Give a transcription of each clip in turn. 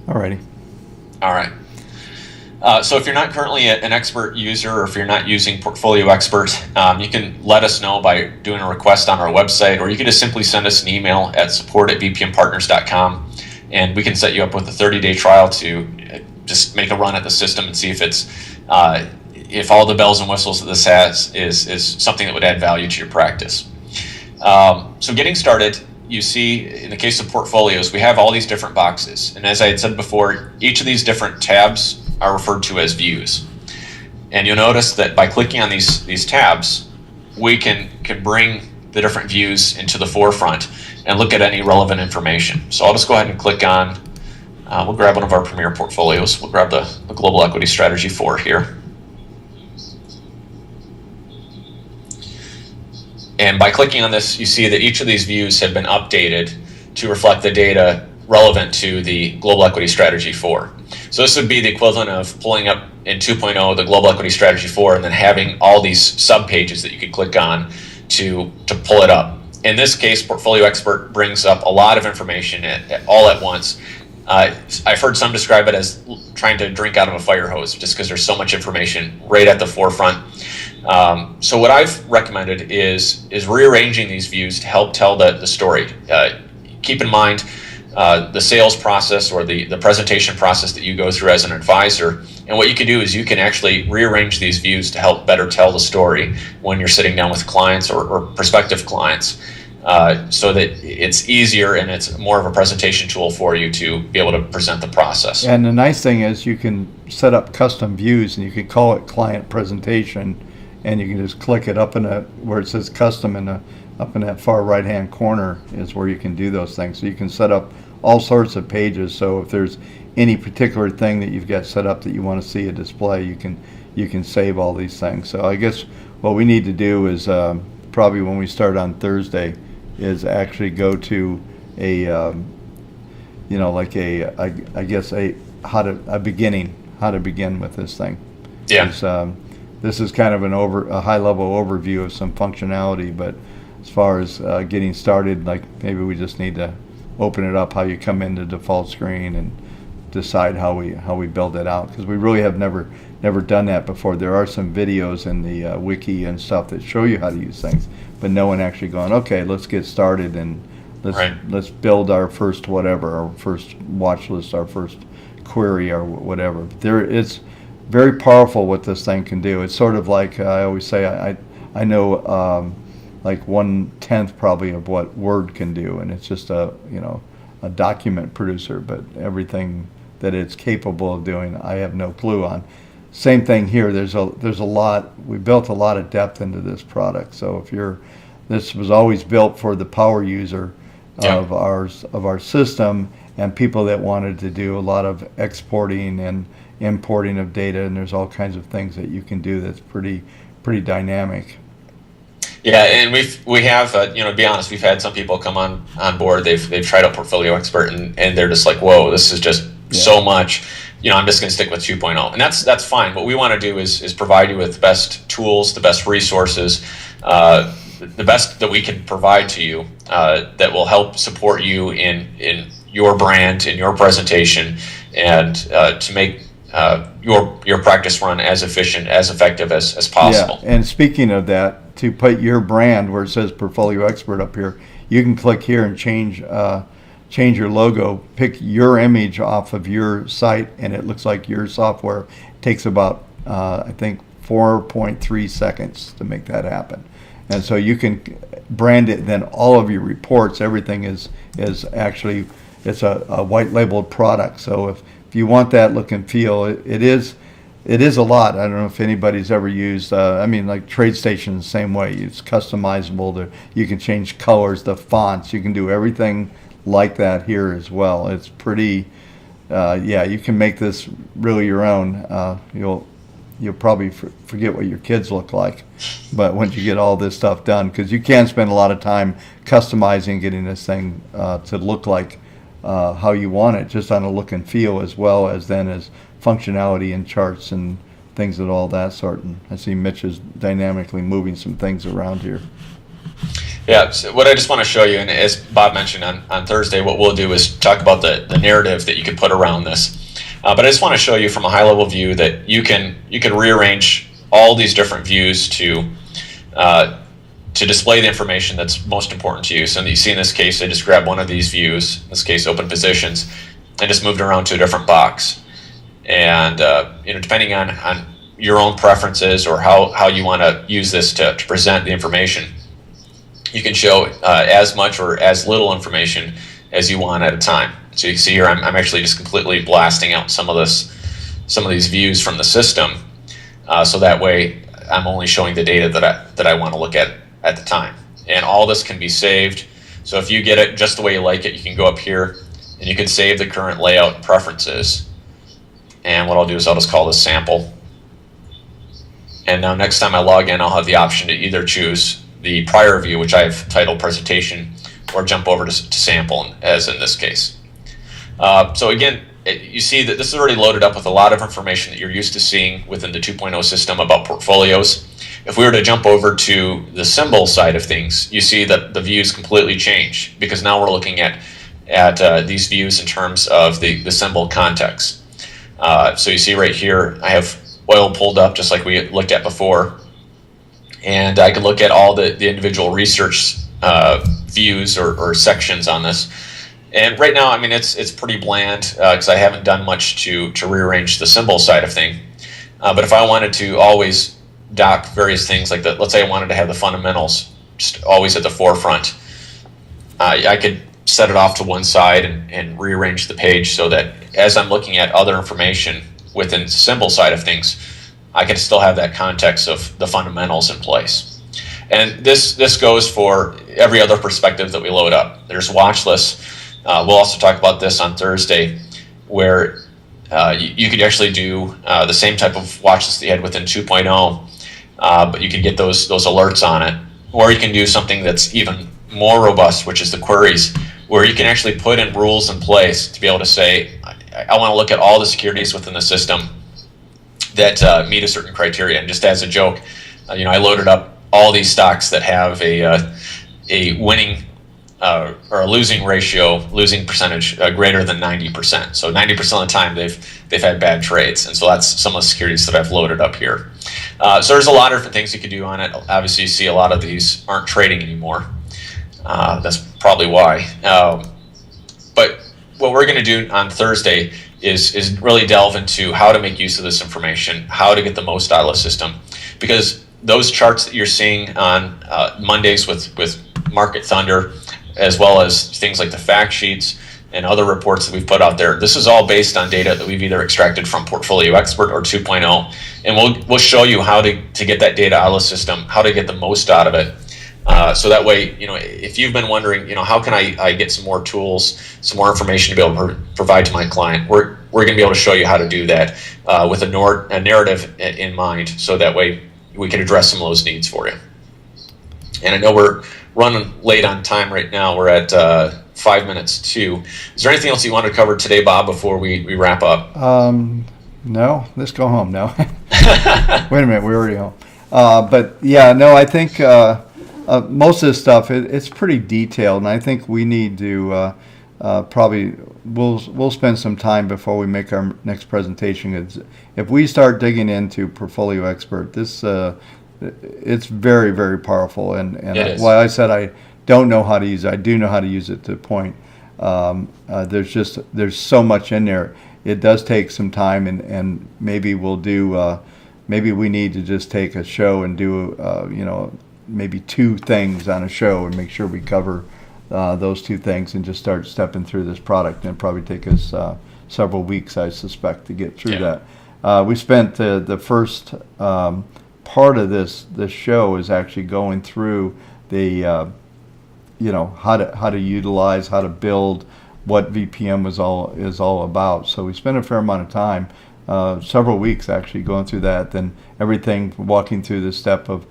Alrighty. All right. So if you're not currently an expert user, or if you're not using Portfolio Expert, you can let us know by doing a request on our website, or you can just simply send us an email at support@bpmpartners.com, and we can set you up with a 30-day trial to just make a run at the system and see if all the bells and whistles that this has is something that would add value to your practice. So getting started, you see in the case of portfolios, we have all these different boxes. And as I had said before, each of these different tabs are referred to as views. And you'll notice that by clicking on these tabs, we can bring the different views into the forefront and look at any relevant information. So I'll just go ahead and click on, we'll grab one of our premier portfolios. We'll grab the Global Equity Strategy 4 here. And by clicking on this, you see that each of these views have been updated to reflect the data relevant to the Global Equity Strategy 4. So this would be the equivalent of pulling up in 2.0 the Global Equity Strategy 4 and then having all these sub-pages that you could click on to pull it up. In this case, Portfolio Expert brings up a lot of information all at once. I've heard some describe it as trying to drink out of a fire hose, just because there's so much information right at the forefront. So what I've recommended is rearranging these views to help tell the story. Keep in mind the sales process or the presentation process that you go through as an advisor. And what you can do is you can actually rearrange these views to help better tell the story when you're sitting down with clients or prospective clients, so that it's easier and it's more of a presentation tool for you to be able to present the process. And the nice thing is you can set up custom views, and you can call it client presentation, and you can just click it up in where it says custom up in that far right hand corner is where you can do those things. So you can set up all sorts of pages. So if there's any particular thing that you've got set up that you want to see a display, you can save all these things. So I guess what we need to do is probably when we start on Thursday is actually go to a how to begin with this thing. Yeah. This is kind of a high level overview of some functionality, but as far as getting started, like maybe we just need to open it up, how you come into default screen and decide how we build it out, because we really have never done that before. There are some videos in the wiki and stuff that show you how to use things, but no one actually going, okay, let's get started and let's build our first whatever, our first watch list, our first query or whatever. It's very powerful what this thing can do. It's sort of like I always say, I know like 1/10 probably of what Word can do, and it's just a document producer, but everything that it's capable of doing, I have no clue on. Same thing here. There's a lot. We built a lot of depth into this product. So this was always built for the power user of our system, and people that wanted to do a lot of exporting and importing of data, and there's all kinds of things that you can do that's pretty dynamic. Yeah, and we have to be honest, we've had some people come on board. They've tried out Portfolio Expert, and they're just like, whoa, this is just so much. I'm just going to stick with 2.0, and that's fine. What we want to do is provide you with the best tools, the best resources, the best that we can provide to you that will help support you in your brand, in your presentation, and to make your practice run as efficient, as effective as possible. Yeah, and speaking of that, to put your brand where it says Portfolio Expert up here, you can click here and change your logo, pick your image off of your site, and it looks like your software. It takes about I think 4.3 seconds to make that happen. And so you can brand it, then all of your reports, everything is actually, it's a white labeled product. So if you want that look and feel, it is a lot. I don't know if anybody's ever used, like TradeStation, the same way. It's customizable. You can change colors, the fonts. You can do everything like that here as well. It's pretty, you can make this really your own. You'll probably forget what your kids look like, but once you get all this stuff done, because you can spend a lot of time customizing, getting this thing to look like how you want it, just on a look and feel, as well as then as functionality and charts and things of all that sort. And I see Mitch is dynamically moving some things around here. Yeah, so what I just want to show you, and as Bob mentioned on Thursday, what we'll do is talk about the narrative that you can put around this. But I just want to show you from a high level view that you can rearrange all these different views to display the information that's most important to you. So you see in this case, I just grabbed one of these views, in this case open positions, and just moved around to a different box. And depending on your own preferences or how you want to use this to present the information, you can show as much or as little information as you want at a time. So you can see here, I'm actually just completely blasting out some of these views from the system, so that way I'm only showing the data that I want to look at the time. And all this can be saved. So if you get it just the way you like it, you can go up here and you can save the current layout and preferences. And what I'll do is I'll just call this sample. And now next time I log in, I'll have the option to either choose the prior view, which I've titled presentation, or jump over to sample, as in this case. So again, you see that this is already loaded up with a lot of information that you're used to seeing within the 2.0 system about portfolios. If we were to jump over to the symbol side of things, you see that the views completely change, because now we're looking at these views in terms of the symbol context. So you see right here, I have oil pulled up just like we looked at before. And I can look at all the individual research views or sections on this. And right now, I mean, it's pretty bland because I haven't done much to rearrange the symbol side of thing. But if I wanted to always dock various things, like let's say I wanted to have the fundamentals just always at the forefront, I could set it off to one side and rearrange the page so that as I'm looking at other information within the symbol side of things, I can still have that context of the fundamentals in place. And this goes for every other perspective that we load up. There's watch lists. We'll also talk about this on Thursday, where you could actually do the same type of watch list that you had within 2.0, but you can get those alerts on it. Or you can do something that's even more robust, which is the queries, where you can actually put in rules in place to be able to say, I want to look at all the securities within the system that meet a certain criteria. And just as a joke, I loaded up all these stocks that have a winning or a losing percentage greater than 90%. So 90% of the time they've had bad trades, and so that's some of the securities that I've loaded up here. So there's a lot of different things you could do on it. Obviously, you see a lot of these aren't trading anymore. That's probably why. But what we're going to do on Thursday is really delve into how to make use of this information, how to get the most out of the system, because those charts that you're seeing on Mondays with Market Thunder, as well as things like the fact sheets and other reports that we've put out there, this is all based on data that we've either extracted from Portfolio Expert or 2.0, and we'll show you how to get that data out of the system, how to get the most out of it. So that way, if you've been wondering, how can I get some more tools, some more information to be able to provide to my client, we're going to be able to show you how to do that with a narrative in mind, so that way we can address some of those needs for you. And I know we're running late on time right now. We're at 5 minutes to. Is there anything else you want to cover today, Bob, before we wrap up? No, let's go home. No. Wait a minute, we're already home. But yeah, no, I think most of this stuff, it's pretty detailed, and I think we need to probably we'll spend some time before we make our next presentation. If we start digging into Portfolio Expert, this it's very, very powerful, and while I said I don't know how to use it, I do know how to use it to a point. There's so much in there. It does take some time, and maybe we'll do maybe we need to just take a show and do maybe two things on a show and make sure we cover those two things and just start stepping through this product. And it'll probably take us several weeks, I suspect, to get through that. We spent the first part of this show is actually going through the how to utilize, how to build, what VPM is all about. So we spent a fair amount of time, several weeks actually, going through that. Then everything, walking through the step of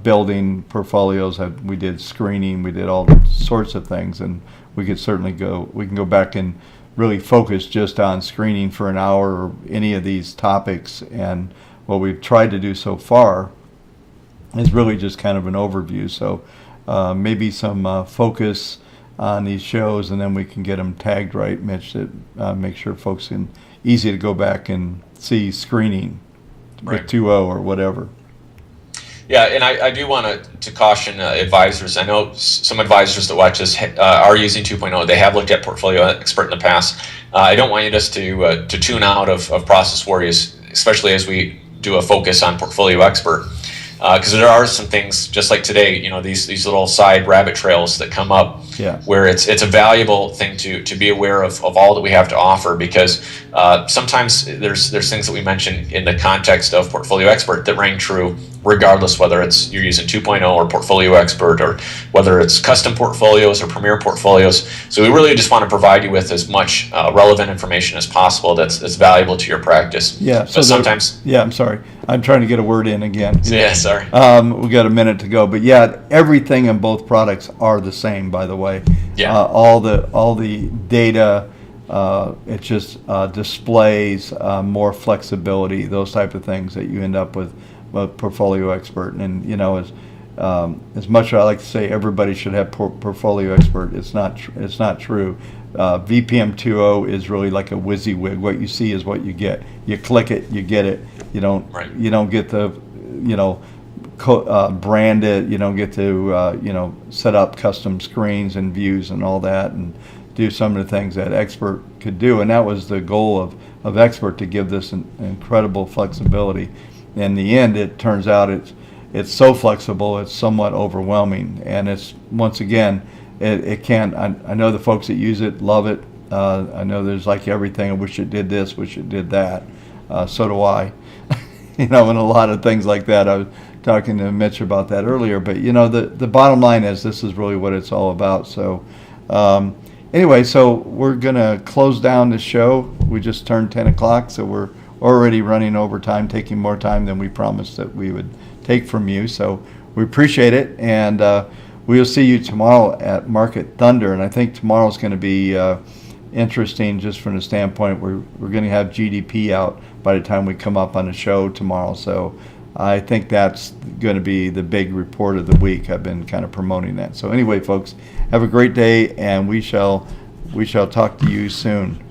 building portfolios. We did screening, we did all sorts of things, and we can go back and really focus just on screening for an hour or any of these topics. And what we've tried to do so far is really just kind of an overview. So maybe some focus on these shows, and then we can get them tagged right, Mitch, that make sure folks can easy to go back and see screening with Right. 2.0 or whatever. Yeah, and I do want to caution advisors. I know some advisors that watch us are using 2.0. They have looked at Portfolio Expert in the past. I don't want you just to tune out of Process Warriors, especially as we do a focus on Portfolio Expert. Because there are some things, just like today, these little side rabbit trails that come up, Yeah. where it's a valuable thing to be aware of all that we have to offer. Because sometimes there's things that we mention in the context of Portfolio Expert that ring true, regardless whether it's you're using 2.0 or Portfolio Expert, or whether it's custom portfolios or premier portfolios. So we really just want to provide you with as much relevant information as possible that's valuable to your practice. Yeah. So sometimes. Yeah, I'm sorry. I'm trying to get a word in again. Yeah, sorry. We got a minute to go, but yeah, everything in both products are the same. By the way, Yeah. all the data, it just displays more flexibility, those type of things that you end up with Portfolio Expert. And as much as I like to say everybody should have Portfolio Expert, it's not true. VPM 2.0 is really like a WYSIWYG. What you see is what you get. You click it, you get it. You don't Right. you don't get the brand it. You don't get to set up custom screens and views and all that, and do some of the things that Expert could do. And that was the goal of Expert, to give this an incredible flexibility. In the end, it turns out it's so flexible, it's somewhat overwhelming. And it's, once again, it can't. I know the folks that use it love it. I know there's like everything. I wish it did this, wish it did that. So do I. And a lot of things like that. I was talking to Mitch about that earlier. But the bottom line is, this is really what it's all about. So anyway, so we're gonna close down the show. We just turned 10 o'clock, so we're already running over time, taking more time than we promised that we would take from you. So we appreciate it, and we'll see you tomorrow at Market Thunder. And I think tomorrow's going to be interesting, just from the standpoint we're going to have GDP out by the time we come up on the show tomorrow. So I think that's going to be the big report of the week. I've been kind of promoting that. So anyway, folks, have a great day, and we shall talk to you soon.